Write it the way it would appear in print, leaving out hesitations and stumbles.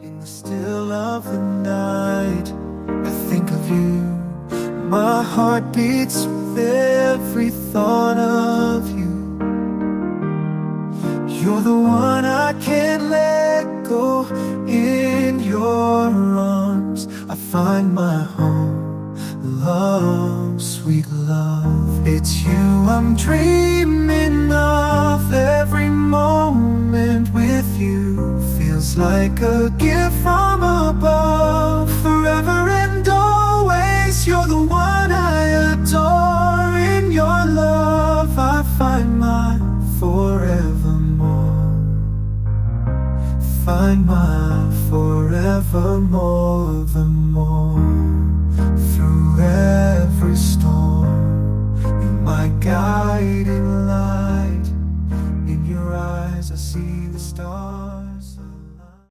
In the still of the night, I think of you. My heart beats with every thought of you. You're the one I can't let go. In your arms I find my home. Love, sweet love, it's you I'm dreaming of. Every moment with you feels like a gift from above. Forever and always, you're the one I adore. In your love I find my forevermore. Find my forevermore, the more. Through every storm, you're my guiding light. In your eyes I see the stars.